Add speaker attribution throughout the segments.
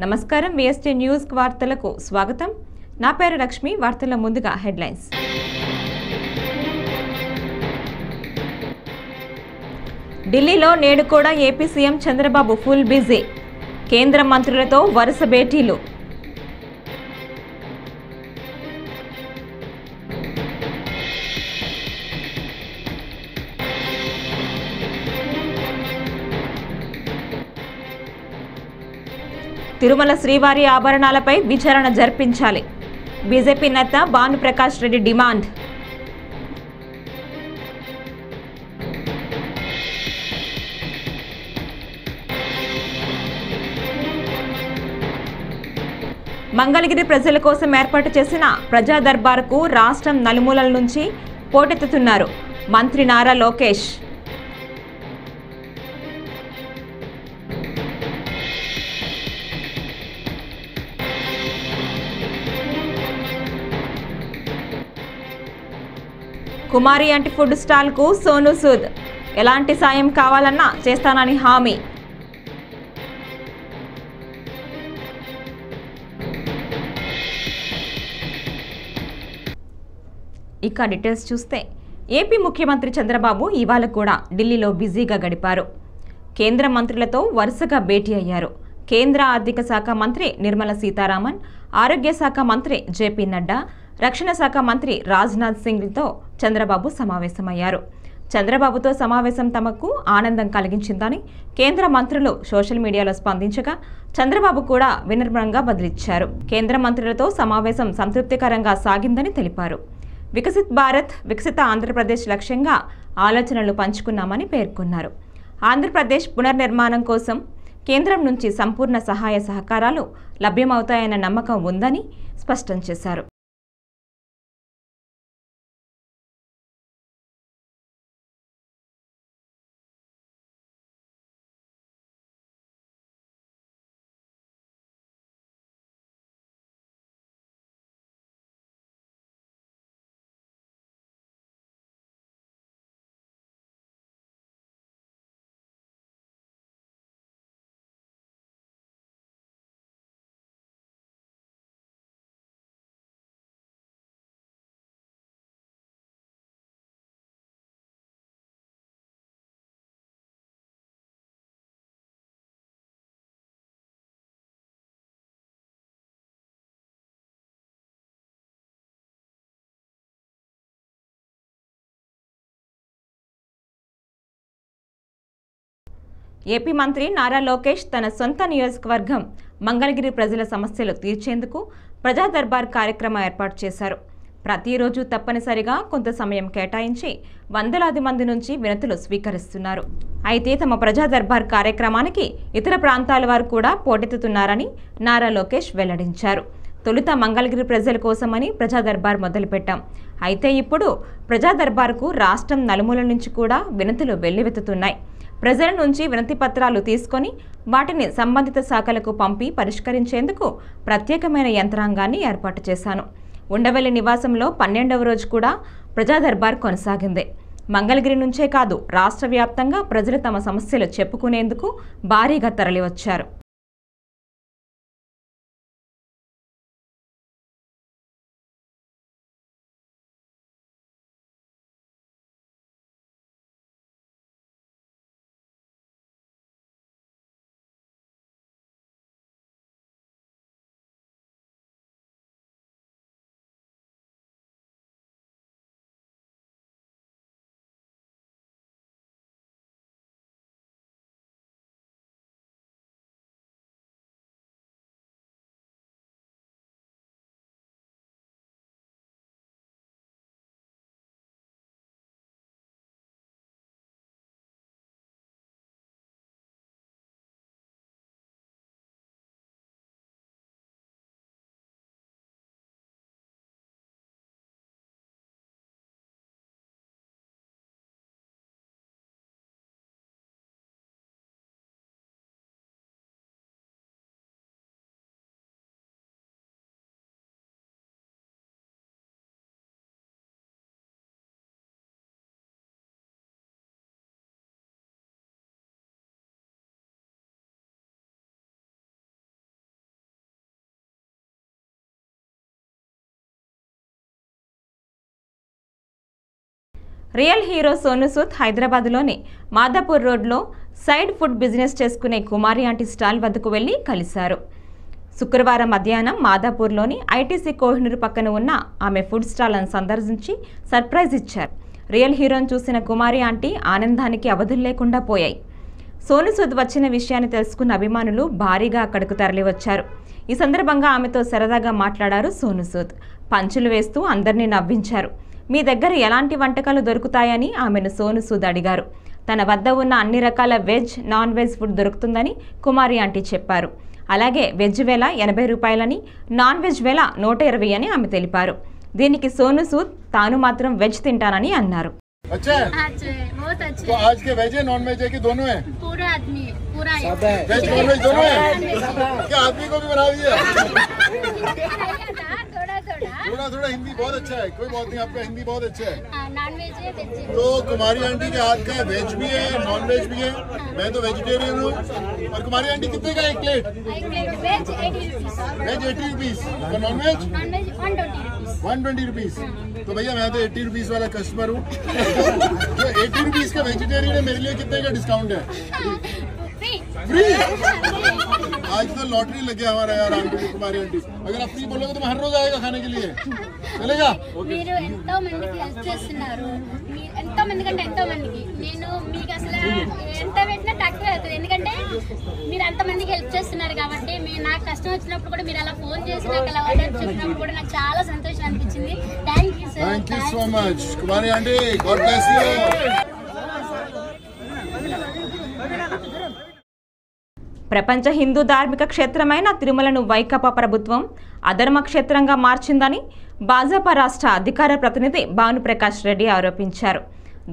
Speaker 1: నమస్కారం VST news వార్తలకు స్వాగతం. నా పేరు లక్ష్మి. వార్తల ముందుగా హెడ్లైన్స్. ఢిల్లీలో నేడు కూడా AP CM Chandrababu full busy. కేంద్ర మంత్రులతో వరుస భేటీలు. తిరుమల శ్రీవారి ఆభరణాలపై విచారణ జరిపించాలి. బీజేపీ నేత భానుప్రకాష్ రెడ్డి డిమాండ్. మంగళగిరి ప్రజల కోసం ఏర్పాటు చేసిన ప్రజా దర్బార్కు రాష్ట్రం నలుమూలల నుంచి పోటెత్తుతున్నారు మంత్రి నారా లోకేష్. కుమారి అంటి ఫుడ్ స్టాల్కు సోను సూద్ ఎలాంటి సాయం కావాలన్నా చేస్తానని హామీ. ఇక డీటెయిల్స్ చూస్తే ఏపీ ముఖ్యమంత్రి చంద్రబాబు ఇవాళ కూడా ఢిల్లీలో బిజీగా గడిపారు. కేంద్ర మంత్రులతో వరుసగా భేటీ అయ్యారు. కేంద్ర ఆర్థిక శాఖ మంత్రి నిర్మలా సీతారామన్, ఆరోగ్య శాఖ మంత్రి జేపీ నడ్డా, రక్షణ శాఖ మంత్రి రాజ్నాథ్ సింగ్తో చంద్రబాబు సమావేశమయ్యారు. చంద్రబాబుతో సమావేశం తమకు ఆనందం కలిగించిందని కేంద్ర మంత్రులు సోషల్ మీడియాలో స్పందించగా చంద్రబాబు కూడా వినమ్రంగా బదిలిచ్చారు. కేంద్ర మంత్రులతో సమావేశం సంతృప్తికరంగా సాగిందని తెలిపారు. వికసిత్ భారత్, వికసిత ఆంధ్రప్రదేశ్ లక్ష్యంగా ఆలోచనలు పంచుకున్నామని పేర్కొన్నారు. ఆంధ్రప్రదేశ్ పునర్నిర్మాణం కోసం కేంద్రం నుంచి సంపూర్ణ సహాయ సహకారాలు లభ్యమవుతాయన్న నమ్మకం ఉందని స్పష్టం చేశారు. ఏపీ మంత్రి నారా లోకేష్ తన సొంత నియోజకవర్గం మంగళగిరి ప్రజల సమస్యలు తీర్చేందుకు ప్రజా దర్బార్ కార్యక్రమం ఏర్పాటు చేశారు. ప్రతిరోజు తప్పనిసరిగా కొంత సమయం కేటాయించి వందలాది మంది నుంచి వినతులు స్వీకరిస్తున్నారు. అయితే తమ ప్రజా దర్బార్ కార్యక్రమానికి ఇతర ప్రాంతాల వారు కూడా పోటెత్తుతున్నారని నారా లోకేష్ వెల్లడించారు. తొలుత మంగళగిరి ప్రజల కోసమని ప్రజా దర్బార్ మొదలుపెట్టాం. అయితే ఇప్పుడు ప్రజా దర్బార్కు రాష్ట్రం నలుమూల నుంచి కూడా వినతులు వెల్లువెత్తుతున్నాయి. ప్రజల నుంచి వినతి పత్రాలు తీసుకొని వాటిని సంబంధిత శాఖలకు పంపి పరిష్కరించేందుకు ప్రత్యేకమైన యంత్రాంగాన్ని ఏర్పాటు చేశాను. ఉండవల్లి నివాసంలో 12వ రోజు కూడా ప్రజా దర్బార్ కొనసాగింది. మంగళగిరి నుంచే కాదు, రాష్ట్ర వ్యాప్తంగా ప్రజలు తమ సమస్యలు చెప్పుకునేందుకు భారీగా తరలివచ్చారు. రియల్ హీరో సోను సూద్ హైదరాబాద్లోని మాదాపూర్ రోడ్లో సైడ్ ఫుడ్ బిజినెస్ చేసుకునే కుమారి ఆంటీ స్టాల్ వద్దకు వెళ్లి కలిశారు. శుక్రవారం మధ్యాహ్నం మాదాపూర్లోని ఐటీసీ కోహినూరు పక్కన ఉన్న ఆమె ఫుడ్ స్టాల్ను సందర్శించి సర్ప్రైజ్ ఇచ్చారు. రియల్ హీరోను చూసిన కుమారి ఆంటీ ఆనందానికి అవధులు లేకుండా పోయాయి. సోను సూద్ వచ్చిన విషయాన్ని తెలుసుకున్న అభిమానులు భారీగా అక్కడకు తరలివచ్చారు. ఈ సందర్భంగా ఆమెతో సరదాగా మాట్లాడారు సోను సూద్. పంచులు వేస్తూ అందరినీ నవ్వించారు. మీ దగ్గర ఎలాంటి వంటకాలు దొరుకుతాయని ఆమెను సోను సూద్ అడిగారు. తన వద్ద ఉన్న అన్ని రకాల వెజ్, నాన్ వెజ్ ఫుడ్ దొరుకుతుందని కుమారి ఆంటీ చెప్పారు. అలాగే వెజ్ వేళ 80 రూపాయలని, నాన్ వెజ్ వేళ 120 అని ఆమె తెలిపారు. దీనికి సోను సూద్ తాను మాత్రం వెజ్ తింటానని అన్నారు.
Speaker 2: अच्छा है, बहुत अच्छा। तो आज के वेज है नॉन वेज है कि दोनों है? पूरा आदमी पूरा वेज नॉन वेज दोनों है। क्या आदमी को भी बना दिया? थोड़ा थोड़ा हिंदी बहुत अच्छा है, कोई बात नहीं, आपका हिंदी बहुत अच्छा है। नॉन वेज है, वेज। तो कुमारी आंटी के हाथ का वेज भी है, नॉन वेज भी है। मैं तो वेजिटेरियन हूँ। और कुमारी आंटी कितने का एक plate? Veg 80 rupees, non veg 120 rupees. तो भैया मैं तो 80 रुपीज वाला कस्टमर हूँ। जो 80 रुपीज का वेजिटेरियन है, मेरे लिए कितने का डिस्काउंट है? फ्री। आज तो लॉटरी लग गया हमारा यार आंटी कुमारी आंटी। अगर आप फ्री बोलोगे तो मैं हर रोज आएगा खाने के लिए, चलेगा? మీరు ఎంతో మందికి హెల్ప్ చేస్తున్నారు. ఎంతో మంది కంటే ఎంతో మందికి నేను మీకు అసలు ఎంత పెట్టినా తక్కువ అవుతుంది. ఎందుకంటే మీరు అంత మందికి హెల్ప్ చేస్తున్నారు కాబట్టి నాకు కష్టం వచ్చినప్పుడు కూడా మీరు అలా ఫోన్ చేసి నాకు అలా ఆర్డర్ చెప్పినప్పుడు కూడా నాకు చాలా సంతోషం అనిపించింది. Thank you sir. Thank you so much Kumari aunty. God bless you.
Speaker 1: ప్రపంచ హిందూ ధార్మిక క్షేత్రమైన తిరుమలను వైకాపా ప్రభుత్వం అధర్మ క్షేత్రంగా మార్చిందని భాజపా రాష్ట్ర అధికార ప్రతినిధి భానుప్రకాష్ రెడ్డి ఆరోపించారు.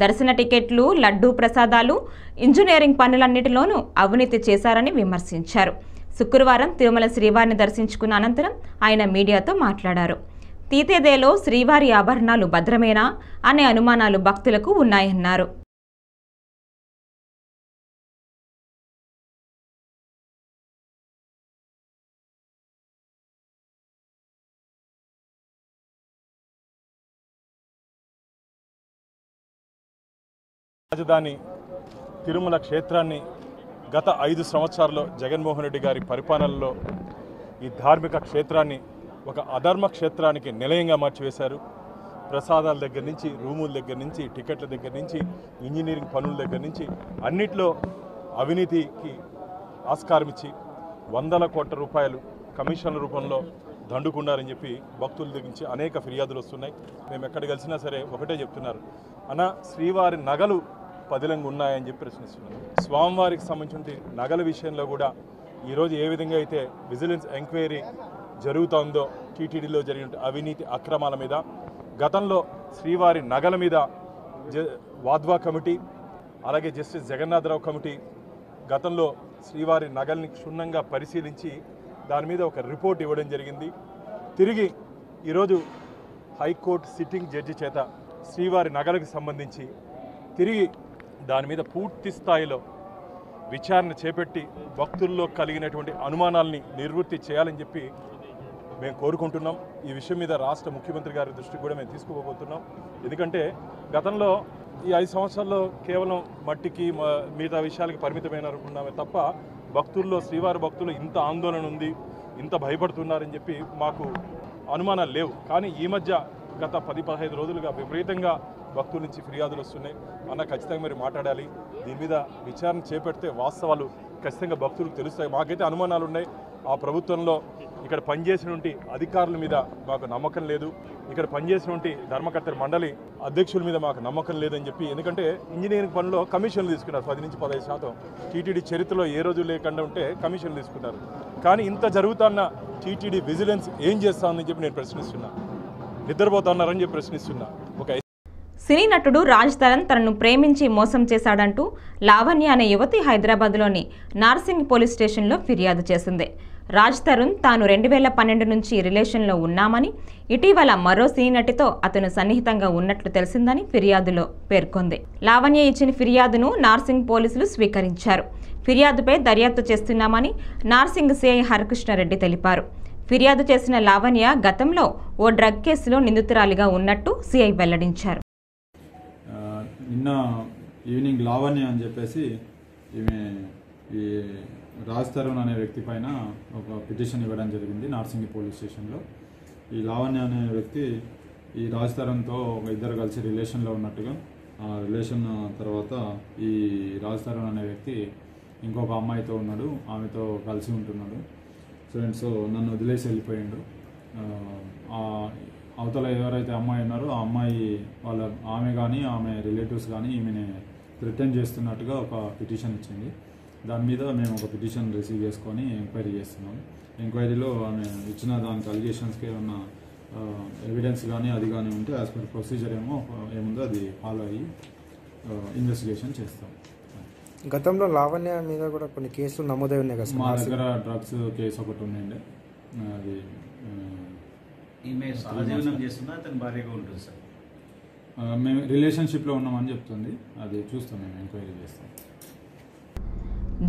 Speaker 1: దర్శన టికెట్లు, లడ్డూ ప్రసాదాలు, ఇంజనీరింగ్ పనులన్నిటిలోనూ అవినీతి చేశారని విమర్శించారు. శుక్రవారం తిరుమల శ్రీవారిని దర్శించుకున్న అనంతరం ఆయన మీడియాతో మాట్లాడారు. తీతేదేలో శ్రీవారి ఆభరణాలు భద్రమేనా అనే అనుమానాలు భక్తులకు ఉన్నాయన్నారు.
Speaker 3: రాజధాని తిరుమల క్షేత్రాన్ని గత 5 సంవత్సరాల్లో జగన్మోహన్ రెడ్డి గారి పరిపాలనలో ఈ ధార్మిక క్షేత్రాన్ని ఒక అధర్మ క్షేత్రానికి నిలయంగా మార్చివేశారు. ప్రసాదాల దగ్గర నుంచి, రూముల దగ్గర నుంచి, టికెట్ల దగ్గర నుంచి, ఇంజనీరింగ్ పనుల దగ్గర నుంచి అన్నిట్లో అవినీతికి ఆస్కారం ఇచ్చి 100 కోట్ల రూపాయలు కమిషన్ల రూపంలో దండుకున్నారని చెప్పి భక్తుల దగ్గర నుంచి అనేక ఫిర్యాదులు వస్తున్నాయి. మేము ఎక్కడ కలిసినా సరే ఒకటే చెప్తున్నారు, అన్న శ్రీవారి నగలు పదిలంగా ఉన్నాయని చెప్పి ప్రశ్నిస్తున్నారు. స్వామివారికి సంబంధించిన నగల విషయంలో కూడా ఈరోజు ఏ విధంగా అయితే విజిలెన్స్ ఎంక్వైరీ జరుగుతుందో టీటీడీలో జరిగిన అవినీతి అక్రమాల మీద, గతంలో శ్రీవారి నగల మీద వాద్వా కమిటీ, అలాగే జస్టిస్ జగన్నాథరావు కమిటీ గతంలో శ్రీవారి నగల్ని క్షుణ్ణంగా పరిశీలించి దాని మీద ఒక రిపోర్ట్ ఇవ్వడం జరిగింది. తిరిగి ఈరోజు హైకోర్టు సిట్టింగ్ జడ్జి చేత శ్రీవారి నగలకు సంబంధించి తిరిగి దాని మీద పూర్తి స్థాయిలో విచారణ చేపట్టి భక్తుల్లో కలిగినటువంటి అనుమానాల్ని నివృత్తి చేయాలని చెప్పి మేము కోరుకుంటున్నాం. ఈ విషయం మీద రాష్ట్ర ముఖ్యమంత్రి గారి దృష్టికి కూడా మేము తీసుకుపోతున్నాం. ఎందుకంటే గతంలో ఈ 5 సంవత్సరాల్లో కేవలం మట్టికి మిగతా విషయాలకి పరిమితమైన అనుకున్నామే తప్ప భక్తుల్లో, శ్రీవారి భక్తులు ఇంత ఆందోళన ఉంది, ఇంత భయపడుతున్నారని చెప్పి మాకు అనుమానాలు లేవు. కానీ ఈ మధ్య గత 10-15 రోజులుగా విపరీతంగా భక్తుల నుంచి ఫిర్యాదులు వస్తున్నాయి. అన్న ఖచ్చితంగా మీరు మాట్లాడాలి, దీని మీద విచారణ చేపడితే వాస్తవాలు ఖచ్చితంగా భక్తులకు తెలుస్తాయి. మాకైతే అనుమానాలు ఉన్నాయి. ఆ ప్రభుత్వంలో ఇక్కడ పనిచేసినటువంటి అధికారుల మీద మాకు నమ్మకం లేదు, ఇక్కడ పనిచేసినటువంటి ధర్మకర్తల మండలి అధ్యక్షుల మీద మాకు నమ్మకం లేదని చెప్పి. ఎందుకంటే ఇంజనీరింగ్ పనుల్లో కమిషన్లు తీసుకున్నారు 10 నుంచి 15%. టీటీడీ చరిత్రలో ఏ రోజు లేకుండా ఉంటే కమిషన్లు తీసుకున్నారు. కానీ ఇంత జరుగుతున్న టీటీడీ విజిలెన్స్ ఏం చేస్తామని చెప్పి నేను ప్రశ్నిస్తున్నా. నిద్రపోతున్నారని చెప్పి ప్రశ్నిస్తున్నా. ఒక
Speaker 1: సినీ నటుడు రాజ్ తరుణ్ తనను ప్రేమించి మోసం చేశాడంటూ లావణ్య అనే యువతి హైదరాబాద్లోని నార్సింగ్ పోలీస్ స్టేషన్లో ఫిర్యాదు చేసింది. రాజ్ తరుణ్ తాను 2012 నుంచి రిలేషన్లో ఉన్నామని, ఇటీవల మరో సినీ నటితో అతను సన్నిహితంగా ఉన్నట్లు తెలిసిందని ఫిర్యాదులో పేర్కొంది. లావణ్య ఇచ్చిన ఫిర్యాదును నార్సింగ్ పోలీసులు స్వీకరించారు. ఫిర్యాదుపై దర్యాప్తు చేస్తున్నామని నార్సింగ్ సిఐ హరకృష్ణారెడ్డి తెలిపారు. ఫిర్యాదు చేసిన లావణ్య గతంలో ఓ డ్రగ్ కేసులో నిందితురాలిగా ఉన్నట్టు సిఐ వెల్లడించారు.
Speaker 4: నిన్న ఈవినింగ్ లావణ్య అని చెప్పేసి ఈమె ఈ రాజ్ తరుణ్ అనే వ్యక్తి పైన ఒక పిటిషన్ ఇవ్వడం జరిగింది నార్సింగి పోలీస్ స్టేషన్లో. ఈ లావణ్య అనే వ్యక్తి ఈ రాజ్ తరుణ్తో ఒక ఇద్దరు కలిసి రిలేషన్లో ఉన్నట్టుగా, ఆ రిలేషన్ తర్వాత ఈ రాజ్ తరుణ్ అనే వ్యక్తి ఇంకొక అమ్మాయితో ఉన్నాడు, ఆమెతో కలిసి ఉంటున్నాడు. సో నన్ను వదిలేసి వెళ్ళిపోయిండు. అవతల ఎవరైతే అమ్మాయి ఉన్నారో ఆ అమ్మాయి ఆమె కానీ ఆమె రిలేటివ్స్ కానీ ఈమెని థ్రెటన్ చేస్తున్నట్టుగా ఒక పిటిషన్ ఇచ్చింది. దాని మీద మేము ఒక పిటిషన్ రిసీవ్ చేసుకొని ఎంక్వైరీ చేస్తున్నాం. ఎంక్వైరీలో ఆమె ఇచ్చిన దానికి అలిగేషన్స్కి ఉన్న ఎవిడెన్స్ కానీ అది కానీ ఉంటే యాజ్ పర్ ప్రొసీజర్ ఏముందో అది ఫాలో అయ్యి ఇన్వెస్టిగేషన్ చేస్తాం.
Speaker 5: గతంలో లావణ్య మీద కూడా కొన్ని కేసులు నమోదై ఉన్నాయి కదా.
Speaker 4: మా దగ్గర డ్రగ్స్ కేసు ఒకటి ఉందండి. అది మేము రిలేషన్షిప్లో ఉన్నామని చెప్తుంది. అది చూస్తాం, మేము ఎంక్వైరీ చేస్తాం.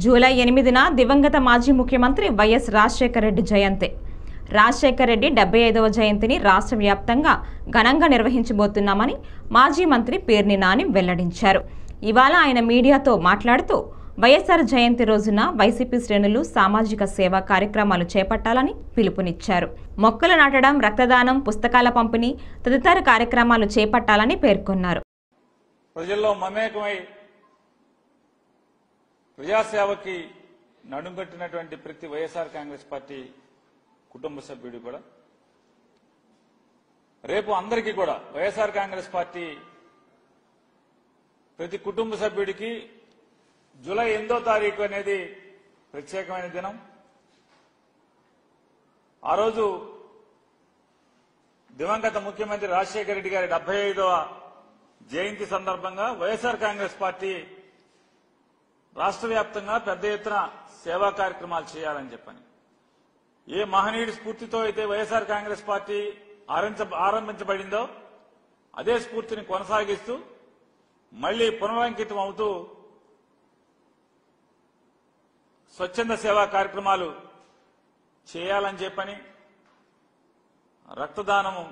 Speaker 1: జూలై 8న దివంగత మాజీ ముఖ్యమంత్రి వైఎస్ రాజశేఖర రెడ్డి జయంతి. రాజశేఖర రెడ్డి 75వ జయంతిని రాష్ట్ర వ్యాప్తంగా ఘనంగా నిర్వహించబోతున్నామని మాజీ మంత్రి పేర్ని నాని వెల్లడించారు. ఇవాళ ఆయన మీడియాతో మాట్లాడుతూ వైఎస్ఆర్ జయంతి రోజున వైసీపీ శ్రేణులు సామాజిక సేవా కార్యక్రమాలు చేపట్టాలని పిలుపునిచ్చారు. మొక్కలు నాటడం, రక్తదానం, పుస్తకాల పంపిణీ తదితర కార్యక్రమాలు చేపట్టాలని పేర్కొన్నారు.
Speaker 6: ప్రజల్లో మమేకమై ప్రజాసేవకి నడుంకట్టినటువంటి ప్రతి వైఎస్ఆర్ కాంగ్రెస్ పార్టీ కుటుంబ సభ్యుడు కూడా రేపు అందరికీ కూడా వైఎస్ఆర్ కాంగ్రెస్ పార్టీ ప్రతి కుటుంబ సభ్యుడికి జూలై 8వ తారీఖు అనేది ప్రత్యేకమైన దినం. ఆ రోజు దివంగత ముఖ్యమంత్రి రాజశేఖర రెడ్డి గారి 75వ జయంతి సందర్భంగా వైఎస్ఆర్ కాంగ్రెస్ పార్టీ రాష్ట్ర వ్యాప్తంగా పెద్ద ఎత్తున సేవా కార్యక్రమాలు చేయాలని చెప్పని, ఏ మహనీయుడి స్ఫూర్తితో అయితే వైఎస్ఆర్ కాంగ్రెస్ పార్టీ ఆరంభించబడిందో అదే స్ఫూర్తిని కొనసాగిస్తూ మళ్లీ పునరంకితం అవుతూ స్వచ్ఛంద సేవా కార్యక్రమాలు చేయాలని చెప్పని, రక్తదానము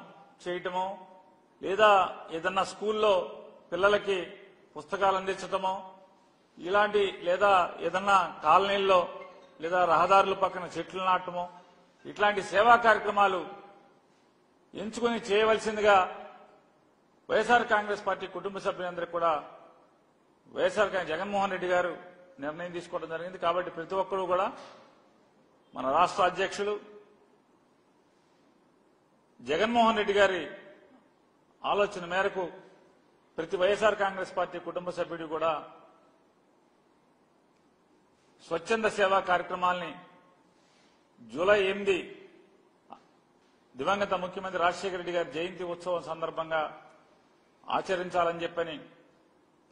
Speaker 6: చేయటమో లేదా ఏదన్నా స్కూల్లో పిల్లలకి పుస్తకాలు అందించటమో ఇలాంటి, లేదా ఏదన్నా కాలనీల్లో లేదా రహదారుల పక్కన చెట్లు నాటమో ఇట్లాంటి సేవా కార్యక్రమాలు ఎంచుకుని చేయవలసిందిగా వైఎస్ఆర్ కాంగ్రెస్ పార్టీ కుటుంబ సభ్యులందరికీ కూడా వైఎస్ఆర్ జగన్మోహన్ రెడ్డి గారు నిర్ణయం తీసుకోవడం జరిగింది. కాబట్టి ప్రతి ఒక్కరూ కూడా మన రాష్ట్ర అధ్యక్షులు జగన్మోహన్ రెడ్డి గారి ఆలోచన మేరకు ప్రతి వైఎస్ఆర్ కాంగ్రెస్ పార్టీ కుటుంబ సభ్యుడు కూడా స్వచ్ఛంద సేవా కార్యక్రమాల్ని జూలై 8 దివంగత ముఖ్యమంత్రి రాజశేఖర రెడ్డి గారి జయంతి ఉత్సవం సందర్భంగా ఆచరించాలని చెప్పని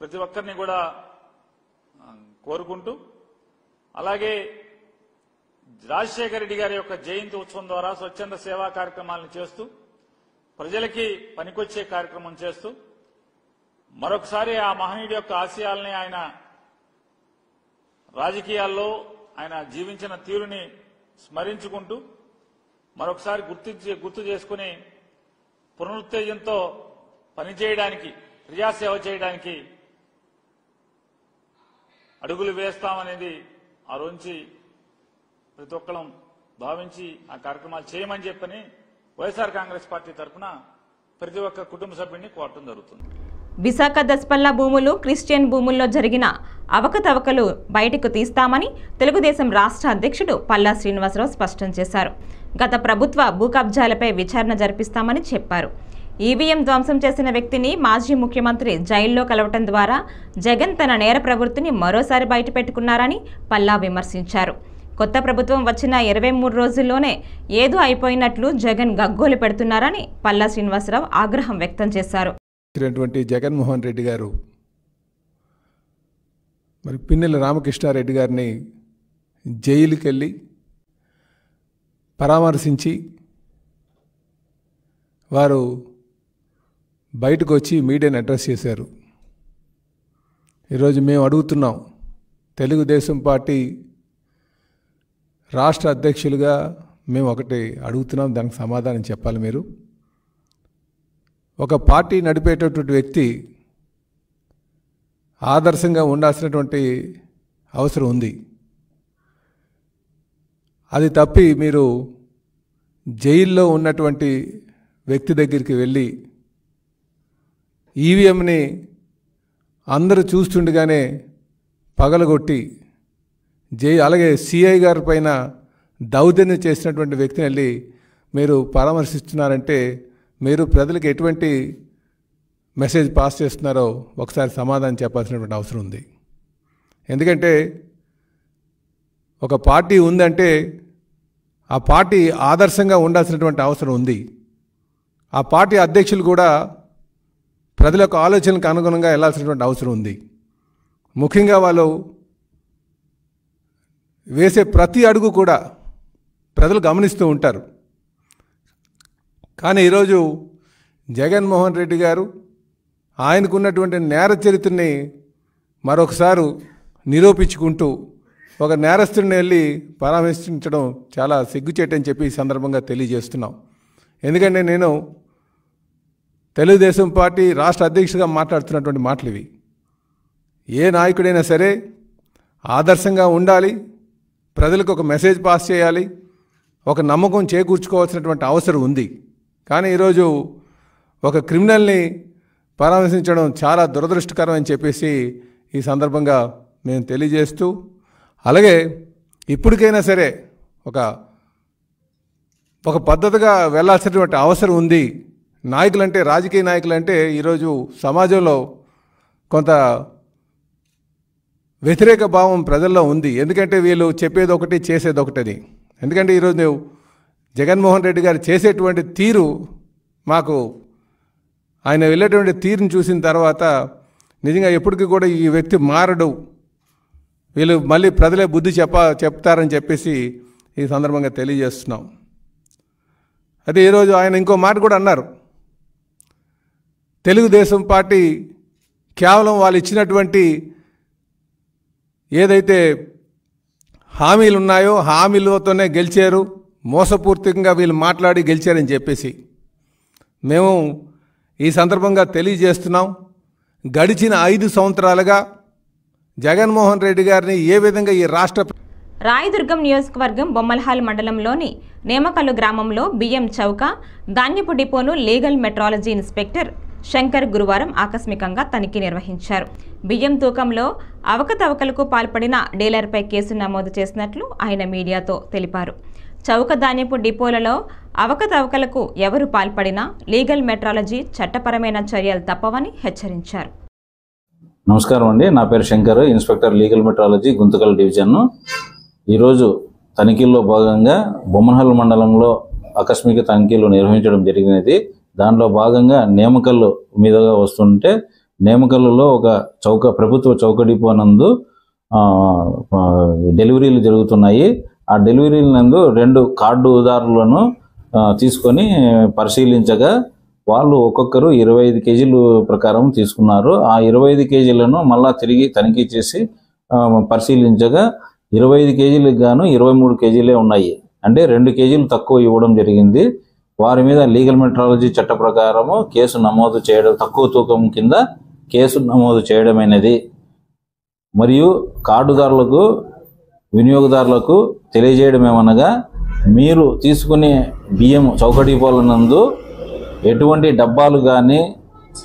Speaker 6: ప్రతి ఒక్కరిని కూడా కోరుకుంటూ, అలాగే రాజశేఖర రెడ్డి గారి యొక్క జయంతి ఉత్సవం ద్వారా స్వచ్ఛంద సేవా కార్యక్రమాలను చేస్తూ ప్రజలకి పనికొచ్చే కార్యక్రమం చేస్తూ మరొకసారి ఆ మహనీయుడి యొక్క ఆశయాల్ని, ఆయన రాజకీయాల్లో ఆయన జీవించిన తీరుని స్మరించుకుంటూ మరొకసారి గుర్తు చేసుకుని పునరుత్తేజంతో పనిచేయడానికి, ప్రజాసేవ చేయడానికి అడుగులు వేస్తామనేది ఆ రోజు ప్రతి ఒక్కరం భావించి ఆ కార్యక్రమాలు చేయమని చెప్పని వైఎస్ఆర్ కాంగ్రెస్ పార్టీ తరఫున ప్రతి ఒక్క కుటుంబ సభ్యుడిని కోరటం జరుగుతుంది.
Speaker 1: విశాఖ దస్పల్లా భూములు, క్రిస్టియన్ భూముల్లో జరిగిన అవకతవకలు బయటకు తీస్తామని తెలుగుదేశం రాష్ట్ర అధ్యక్షుడు పల్లా శ్రీనివాసరావు స్పష్టం చేశారు. గత ప్రభుత్వ భూ కబ్జాలపై విచారణ జరిపిస్తామని చెప్పారు. ఈవీఎం ధ్వంసం చేసిన వ్యక్తిని మాజీ ముఖ్యమంత్రి జైల్లో కలవటం ద్వారా జగన్ తన నేర ప్రవృత్తిని మరోసారి బయటపెట్టుకున్నారని పల్లా విమర్శించారు. కొత్త ప్రభుత్వం వచ్చిన 23 రోజుల్లోనే ఏదో అయిపోయినట్లు జగన్ గగ్గోలు పెడుతున్నారని పల్లా శ్రీనివాసరావు ఆగ్రహం వ్యక్తం చేశారు.
Speaker 7: జగన్మోహన్ రెడ్డి గారు మరి పిన్నెల రామకృష్ణారెడ్డి గారిని జైలుకి వెళ్ళి పరామర్శించి వారు బయటకు వచ్చి మీడియాని అడ్రస్ చేశారు. ఈరోజు మేము అడుగుతున్నాం, తెలుగుదేశం పార్టీ రాష్ట్ర అధ్యక్షులుగా మేము ఒకటి అడుగుతున్నాం, దానికి సమాధానం చెప్పాలి. మీరు ఒక పార్టీ నడిపేటటువంటి వ్యక్తి ఆదర్శంగా ఉండాల్సినటువంటి అవసరం ఉంది. అది తప్పి మీరు జైల్లో ఉన్నటువంటి వ్యక్తి దగ్గరికి వెళ్ళి ఈవీఎంని అందరూ చూస్తుండగానే పగలగొట్టి అలాగే సిఐ గారి పైన దౌర్జన్యం చేసినటువంటి వ్యక్తిని వెళ్ళి మీరు పరామర్శిస్తున్నారంటే మీరు ప్రజలకు ఎటువంటి మెసేజ్ పాస్ చేస్తున్నారో ఒకసారి సమాధానం చెప్పాల్సినటువంటి అవసరం ఉంది. ఎందుకంటే ఒక పార్టీ ఉందంటే ఆ పార్టీ ఆదర్శంగా ఉండాల్సినటువంటి అవసరం ఉంది. ఆ పార్టీ అధ్యక్షులు కూడా ప్రజల యొక్క ఆలోచనలకు అనుగుణంగా వెళ్ళాల్సినటువంటి అవసరం ఉంది. ముఖ్యంగా వాళ్ళు వేసే ప్రతి అడుగు కూడా ప్రజలు గమనిస్తూ ఉంటారు. కానీ ఈరోజు జగన్మోహన్ రెడ్డి గారు ఆయనకున్నటువంటి నేర చరిత్రని మరొకసారి నిరూపించుకుంటూ ఒక నేరస్తుడిని వెళ్ళి పరామర్శించడం చాలా సిగ్గుచేటని చెప్పి ఈ సందర్భంగా తెలియజేస్తున్నాం. ఎందుకంటే నేను తెలుగుదేశం పార్టీ రాష్ట్ర అధ్యక్షుడిగా మాట్లాడుతున్నటువంటి మాటలు ఇవి. ఏ నాయకుడైనా సరే ఆదర్శంగా ఉండాలి, ప్రజలకు ఒక మెసేజ్ పాస్ చేయాలి, ఒక నమ్మకం చేకూర్చుకోవాల్సినటువంటి అవసరం ఉంది. కానీ ఈరోజు ఒక క్రిమినల్ని పరామర్శించడం చాలా దురదృష్టకరం అని చెప్పేసి ఈ సందర్భంగా మేము తెలియజేస్తూ, అలాగే ఇప్పటికైనా సరే ఒక పద్ధతిగా వెళ్ళాల్సినటువంటి అవసరం ఉంది. నాయకులంటే, రాజకీయ నాయకులంటే ఈరోజు సమాజంలో కొంత వ్యతిరేక భావం ప్రజల్లో ఉంది. ఎందుకంటే వీళ్ళు చెప్పేది ఒకటి చేసేది ఒకటని. ఎందుకంటే ఈరోజు జగన్మోహన్ రెడ్డి గారు చేసేటువంటి తీరు, మాకు ఆయన వెళ్ళేటువంటి తీరుని చూసిన తర్వాత నిజంగా ఎప్పటికీ కూడా ఈ వ్యక్తి మారడు, వీళ్ళు మళ్ళీ ప్రజలే బుద్ధి చెప్తారని చెప్పేసి ఈ సందర్భంగా తెలియజేస్తున్నాం. అయితే ఈరోజు ఆయన ఇంకో మాట కూడా అన్నారు, తెలుగుదేశం పార్టీ కేవలం వాళ్ళు ఇచ్చినటువంటి ఏదైతే హామీలు ఉన్నాయో హామీలతోనే గెలిచారు, మోసపూర్తికంగా వీళ్ళు మాట్లాడి గెలిచారని చెప్పేసి మేము ఈ సందర్భంగా తెలియజేస్తున్నాం. గడిచిన 5 సంవత్సరాలుగా జగన్మోహన్ రెడ్డి గారిని ఏ విధంగా ఈ రాష్ట్ర
Speaker 1: రాయదుర్గం నియోజకవర్గం బొమ్మలహాల్ మండలంలోని నేమకల్లు గ్రామంలో బియ్యం చౌక ధాన్యపు డిపోను లీగల్ మెట్రాలజీ ఇన్స్పెక్టర్ శంకర్ గురువారం ఆకస్మికంగా తనిఖీ నిర్వహించారు. బియ్యం తూకంలో అవకతవకలకు పాల్పడిన డీలర్పై కేసు నమోదు చేసినట్లు ఆయన మీడియాతో తెలిపారు. చౌక ధాన్యపు డిపోలలో అవకతవకలకు ఎవరు పాల్పడినా లీగల్ మెట్రాలజీ చట్టపరమైన చర్యలు తప్పవని హెచ్చరించారు.
Speaker 8: నమస్కారం అండి, నా పేరు Shankar, inspector legal metrology Guntakal division. ఈరోజు తనిఖీల్లో భాగంగా బొమ్మనహల్ మండలంలో ఆకస్మిక తనిఖీలు నిర్వహించడం జరిగినది. దాంట్లో భాగంగా నేమకల్లు మీదుగా వస్తుంటే నేమకల్లులో ఒక ప్రభుత్వ చౌక డిపో నందు డెలివరీలు జరుగుతున్నాయి. ఆ డెలివరీల నందు 2 కార్డుదారులను తీసుకొని పరిశీలించగా వాళ్ళు ఒక్కొక్కరు 25 కేజీలు ప్రకారం తీసుకున్నారు. ఆ 25 కేజీలను మళ్ళా తిరిగి తనిఖీ చేసి పరిశీలించగా 25 కేజీలకు గాను 23 కేజీలే ఉన్నాయి. అంటే 2 కేజీలు తక్కువ ఇవ్వడం జరిగింది. వారి మీద లీగల్ మెట్రాలజీ చట్ట ప్రకారము కేసు నమోదు చేయడం, తక్కువ తూకం కింద కేసు నమోదు చేయడమైనది. మరియు కార్డుదారులకు, వినియోగదారులకు తెలియజేయడం ఏమనగా, మీరు తీసుకునే బియ్యం చౌక డిపోల నందు ఎటువంటి డబ్బాలు కానీ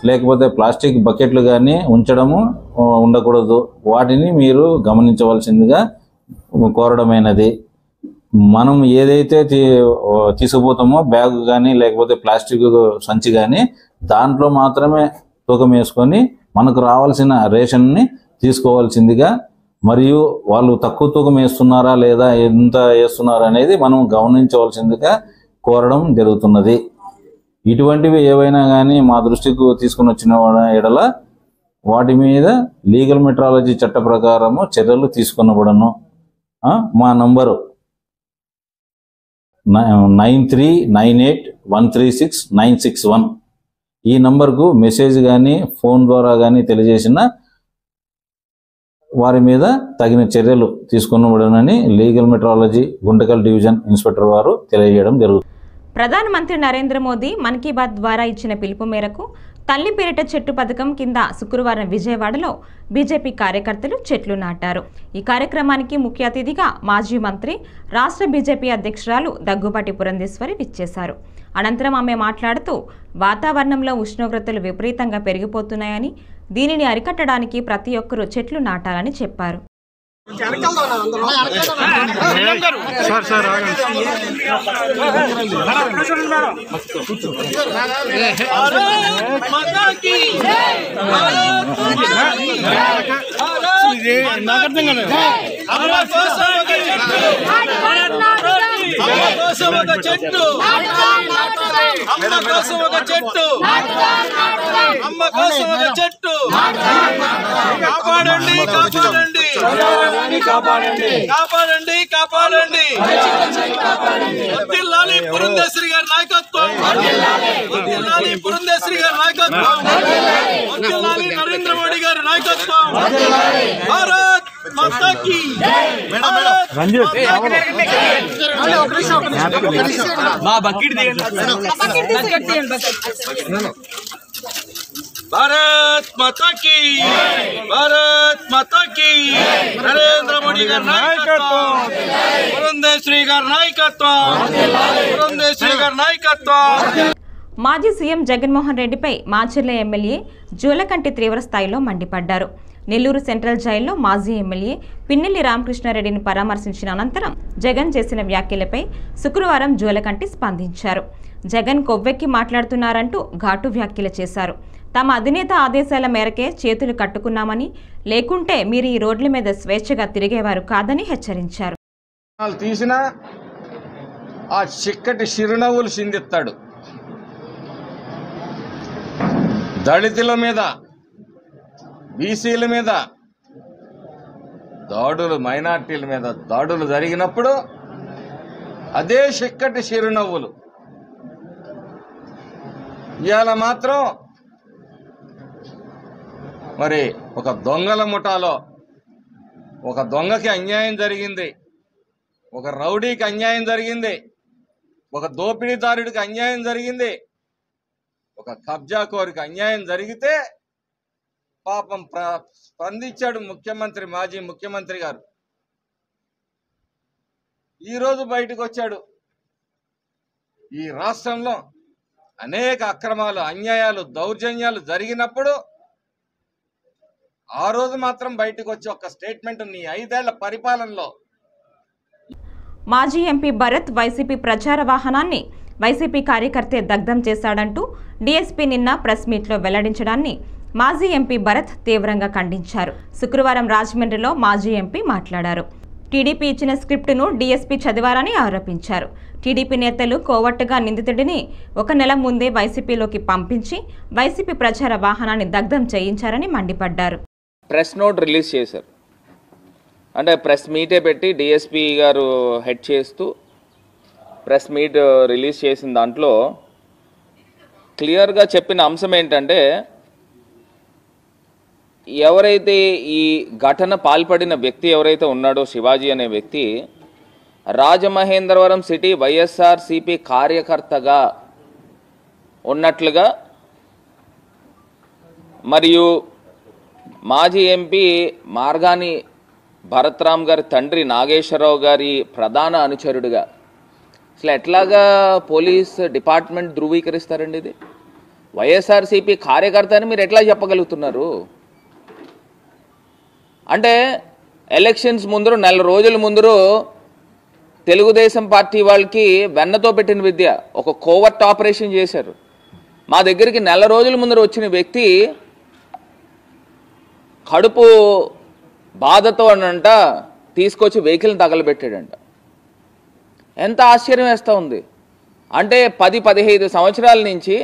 Speaker 8: లేకపోతే ప్లాస్టిక్ బకెట్లు కానీ ఉంచడము ఉండకూడదు. వాటిని మీరు గమనించవలసిందిగా కోరడమైనది. మనం ఏదైతే తీసుకుపోతామో బ్యాగ్ కానీ లేకపోతే ప్లాస్టిక్ సంచి కానీ దాంట్లో మాత్రమే తూకం వేసుకొని మనకు రావాల్సిన రేషన్ని తీసుకోవాల్సిందిగా, మరియు వాళ్ళు తక్కువ తూకం వేస్తున్నారా లేదా ఎంత వేస్తున్నారా అనేది మనం గమనించవలసిందిగా కోరడం జరుగుతున్నది. ఇటువంటివి ఏవైనా కానీ మా దృష్టికి తీసుకుని వచ్చిన ఎడల వాటి మీద లీగల్ మెట్రాలజీ చట్ట ప్రకారము చర్యలు తీసుకునబడను. మా నంబరు 9398136961. ఈ నంబర్కు మెసేజ్ కానీ ఫోన్ ద్వారా కానీ తెలియజేసిన వారి మీద తగిన చర్యలు తీసుకునబడనని legal metrology Guntakal division inspector వారు తెలియజేయడం జరుగుతుంది.
Speaker 1: ప్రధానమంత్రి నరేంద్ర మోదీ మన్ కీ బాత్ ద్వారా ఇచ్చిన పిలుపు మేరకు తల్లి పేరిట చెట్టు పథకం కింద శుక్రవారం విజయవాడలో బీజేపీ కార్యకర్తలు చెట్లు నాటారు. ఈ కార్యక్రమానికి ముఖ్య అతిథిగా మాజీ మంత్రి, రాష్ట్ర బీజేపీ అధ్యక్షురాలు దగ్గుబాటి పురంధేశ్వరి విచ్చేశారు. అనంతరం ఆమె మాట్లాడుతూ వాతావరణంలో ఉష్ణోగ్రతలు విపరీతంగా పెరిగిపోతున్నాయని, దీనిని అరికట్టడానికి ప్రతి ఒక్కరూ చెట్లు నాటాలని చెప్పారు.
Speaker 9: కాపాడండి కాపాడండి వర్ధిల్లాలి పురంధేశ్వరి గారి నాయకత్వం, వర్ధిల్లాలి పురంధేశ్వరి గారి నాయకత్వం, వర్ధిల్లాలి నరేంద్ర మోడీ గారి నాయకత్వం. భారత్ మాతా కీ భారత్ మాతా కీ భారత్ మాతా కీ నరేంద్ర మోడీ గారి నాయకత్వం, పురంధేశ్వరి గారి నాయకత్వం, పురంధేశ్వరి గారి నాయకత్వం.
Speaker 1: మాజీ సీఎం జగన్మోహన్ రెడ్డిపై మాచర్ల ఎమ్మెల్యే జూలకంటి తీవ్ర స్థాయిలో మండిపడ్డారు. నెల్లూరు సెంట్రల్ జైల్లో మాజీ ఎమ్మెల్యే పిన్నెల్లి రామకృష్ణారెడ్డిని పరామర్శించిన అనంతరం జగన్ చేసిన వ్యాఖ్యలపై శుక్రవారం జూలకంటి స్పందించారు. జగన్ కొవ్వెక్కి మాట్లాడుతున్నారంటూ ఘాటు వ్యాఖ్యలు చేశారు. తమ అధినేత ఆదేశాల మేరకే చేతులు కట్టుకున్నామని, లేకుంటే మీరు ఈ రోడ్ల మీద స్వేచ్ఛగా తిరిగేవారు కాదని హెచ్చరించారు.
Speaker 10: తీసిన ఆ చిక్కటి చిరునవ్వులు చిందిస్తాడు. దళితుల మీద, బీసీల మీద దాడులు, మైనార్టీల మీద దాడులు జరిగినప్పుడు అదే చిక్కటి చిరునవ్వులు. ఇవాళ మాత్రం మరి ఒక దొంగల ముఠాలో ఒక దొంగకి అన్యాయం జరిగింది, ఒక రౌడీకి అన్యాయం జరిగింది, ఒక దోపిడీదారుడికి అన్యాయం జరిగింది, ఒక కబ్జాకోరికి అన్యాయం జరిగితే పాపం స్పందించాడు ముఖ్యమంత్రి, మాజీ ముఖ్యమంత్రి గారు. ఈరోజు బయటకు వచ్చాడు. ఈ రాష్ట్రంలో అనేక అక్రమాలు, అన్యాయాలు, దౌర్జన్యాలు జరిగినప్పుడు ఆ రోజు మాత్రం బయటకు వచ్చి ఒక స్టేట్మెంట్ నీ 5 ఏళ్ల పరిపాలనలో.
Speaker 1: మాజీ ఎంపీ భరత్ వైసీపీ ప్రచార వాహనాన్ని వైసీపీ కార్యకర్తే దగ్ధం చేశాడంటూ డీఎస్పీ నిన్న ప్రెస్ మీట్లో వెల్లడించడాన్ని మాజీ ఎంపీ భరత్ తీవ్రంగా ఖండించారు. శుక్రవారం రాజమండ్రిలో మాజీ ఎంపీ మాట్లాడారు. టీడీపీ ఇచ్చిన స్క్రిప్టును డీఎస్పీ చదివారని ఆరోపించారు. టీడీపీ నేతలు కోవట్టుగా నిందితుడిని 1 నెల ముందే వైసీపీలోకి పంపించి వైసీపీ ప్రచార వాహనాన్ని దగ్ధం చేయించారని మండిపడ్డారు.
Speaker 11: ప్రెస్ నోట్ రిలీజ్ చేశారు. అంటే ప్రెస్ మీటే పెట్టి డిఎస్పీ గారు హెడ్ చేస్తూ ప్రెస్ మీట్ రిలీజ్ చేసిన దాంట్లో క్లియర్గా చెప్పిన అంశం ఏంటంటే, ఎవరైతే ఈ ఘటన పాల్పడిన వ్యక్తి ఎవరైతే ఉన్నాడో శివాజీ అనే వ్యక్తి రాజమహేంద్రవరం సిటీ వైఎస్ఆర్సీపీ కార్యకర్తగా ఉన్నట్లుగా, మరియు మాజీ ఎంపీ మార్గాని భరత్రామ్ గారి తండ్రి నాగేశ్వరరావు గారి ప్రధాన అనుచరుడుగా, అసలు ఎట్లాగా పోలీస్ డిపార్ట్మెంట్ ధృవీకరిస్తారండి? ఇది వైఎస్ఆర్సీపీ కార్యకర్త అని మీరు ఎట్లా చెప్పగలుగుతున్నారు? అంటే ఎలక్షన్స్ ముందర 4 రోజుల ముందర తెలుగుదేశం పార్టీ వాళ్ళకి వెన్నతో పెట్టిన విద్య ఒక కోవర్ట్ ఆపరేషన్ చేశారు. మా దగ్గరికి 4 రోజుల ముందర వచ్చిన వ్యక్తి కడుపు బాధతో అనంట తీసుకొచ్చి వెహికల్ని తగలబెట్టాడంట. ఎంత ఆశ్చర్యం వేస్తూ ఉంది అంటే, 10-15 సంవత్సరాల నుంచి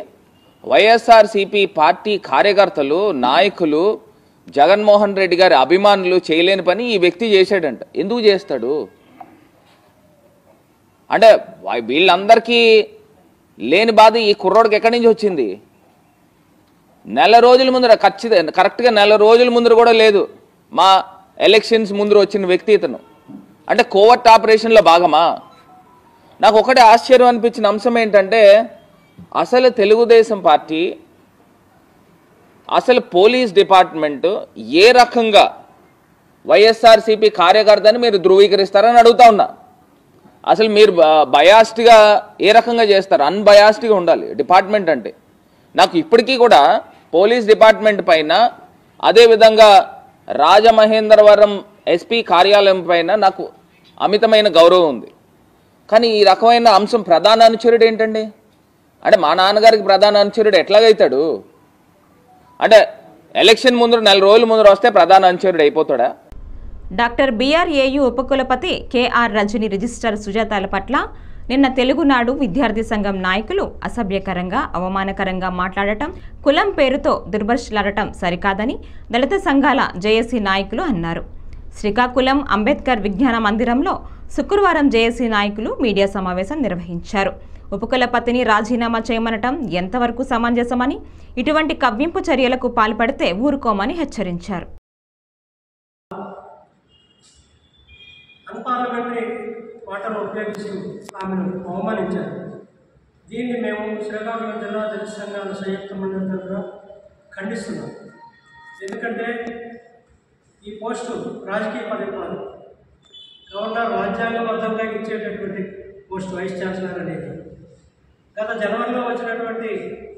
Speaker 11: వైఎస్ఆర్సీపీ పార్టీ కార్యకర్తలు, నాయకులు, జగన్మోహన్ రెడ్డి గారి అభిమానులు చేయలేని పని ఈ వ్యక్తి చేశాడంట. ఎందుకు చేస్తాడు అంటే, వీళ్ళందరికీ లేని బాధ ఈ కుర్రోడికి ఎక్కడి నుంచి వచ్చింది? 4 రోజుల ముందర, కరెక్ట్గా 4 రోజుల ముందర కూడా లేదు, మా ఎలక్షన్స్ ముందర వచ్చిన వ్యక్తి ఇతను. అంటే కోవర్ట్ ఆపరేషన్లో భాగమా? నాకు ఒకటే ఆశ్చర్యం అనిపించిన అంశం ఏంటంటే, అసలు తెలుగుదేశం పార్టీ అసలు పోలీస్ డిపార్ట్మెంట్ ఏ రకంగా వైఎస్ఆర్సీపీ కార్యకర్తని మీరు ధృవీకరిస్తారని అడుగుతా ఉన్నా. అసలు మీరు బయాస్డ్గా ఏ రకంగా చేస్తారు? అన్బయాస్డ్గా ఉండాలి డిపార్ట్మెంట్ అంటే. నాకు ఇప్పటికీ కూడా పోలీస్ డిపార్ట్మెంట్ పైన, అదేవిధంగా రాజమహేంద్రవరం ఎస్పీ కార్యాలయం పైన నాకు అమితమైన గౌరవం ఉంది. కానీ ఈ రకమైన అంశం ప్రధాన అనుచరుడు ఏంటండి? అంటే మా నాన్నగారికి ప్రధాన అనుచరుడు ఎట్లాగైతాడు? అంటే ఎలక్షన్ ముందు 4 రోజుల ముందు వస్తే ప్రధాన అనుచరుడు అయిపోతాడా?
Speaker 1: డాక్టర్ BRAU ఉపకులపతి KR రజని రిజిస్ట్రార్ సుజాతాల పట్ల నిన్న తెలుగునాడు విద్యార్థి సంఘం నాయకులు అసభ్యకరంగా, అవమానకరంగా మాట్లాడటం, కులం పేరుతో దుర్భాషలాడటం సరికాదని దళిత సంఘాల జేఏసీ నాయకులు అన్నారు. శ్రీకాకుళం అంబేద్కర్ విజ్ఞాన మందిరంలో శుక్రవారం జేఏసీ నాయకులు మీడియా సమావేశం నిర్వహించారు. ఉపకులపతిని రాజీనామా చేయమనటం ఎంతవరకు సమంజసమని, ఇటువంటి కవ్వింపు చర్యలకు పాల్పడితే ఊరుకోమని హెచ్చరించారు.
Speaker 12: అన్పార్లమెంటరీ వాటర్ను ఉపయోగిస్తూ ఆమెను అవమానించారు. దీన్ని మేము శ్రీకాకుళం జిల్లా దళిత సంఘాల సంయుక్త మండలి తరఫున ఖండిస్తున్నాం. ఎందుకంటే ఈ పోస్టు రాజకీయ పదవి కాదు. గవర్నర్ రాజ్యాంగబద్ధంగా ఇచ్చేటటువంటి పోస్టు వైస్ ఛాన్సలర్ అనేది. గత జనవరిలో వచ్చినటువంటి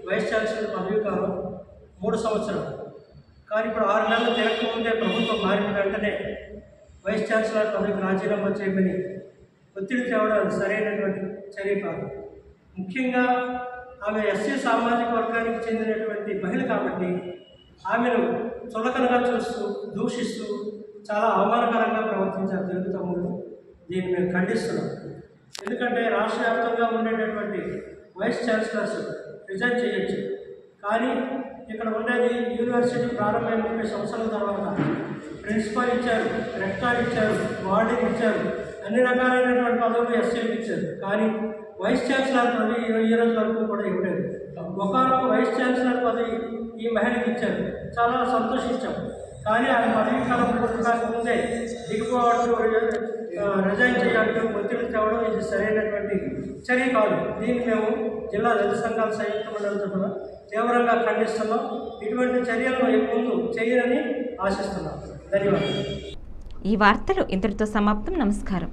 Speaker 12: వైస్ ఛాన్సలర్ పదవి కాలం 3 సంవత్సరాలు. కానీ ఇప్పుడు 6 నెలలు తిరగకముందే ప్రభుత్వం మారిన వెంటనే వైస్ ఛాన్సలర్ పదవికి రాజీనామా చేయమని ఒత్తిడి తేవడం సరైనటువంటి చర్య కాదు. ముఖ్యంగా ఆమె ఎస్సీ సామాజిక వర్గానికి చెందినటువంటి మహిళ కాబట్టి ఆమెను చులకనగా చూస్తూ, దూషిస్తూ చాలా అవమానకరంగా ప్రవర్తించారు తెలుగు తమ్ముళ్ళు. దీన్ని మేము ఖండిస్తున్నాం. ఎందుకంటే రాష్ట్ర వ్యాప్తంగా ఉండేటటువంటి వైస్ ఛాన్సలర్స్ రిజైన్ చేయొచ్చు. కానీ ఇక్కడ ఉండేది యూనివర్సిటీ ప్రారంభమైన 30 సంవత్సరాల తర్వాత ప్రిన్సిపాల్ ఇచ్చారు, రెక్టార్ ఇచ్చారు, వార్డెన్ ఇచ్చారు, అన్ని రకాలైనటువంటి పదవులు ఎస్సీలకు ఇచ్చారు. కానీ వైస్ ఛాన్సలర్ పదవి ఈ రోజు వరకు కూడా ఇవ్వలేదు. ఒకనొక వైస్ ఛాన్సలర్ పదవి ఈ మహిళకి ఇచ్చారు, చాలా సంతోషించాం. కానీ ఆయన పదవి కాలం పూర్తి కాకముందే దిగిపోవడం, రిజైన్ చేయాలంటూ ఒత్తిడి తేవడం ఇది సరైనటువంటి చర్య కాదు. దీన్ని మేము జిల్లా దళిత సంఘాల సంయుక్త మండలి తరఫున తీవ్రంగా ఖండిస్తున్నాం. ఇటువంటి చర్యలను ముందు చేయరని ఆశిస్తున్నాం. ధన్యవాదాలు.
Speaker 1: ఈ వార్తలు ఇంతటితో సమాప్తం. నమస్కారం.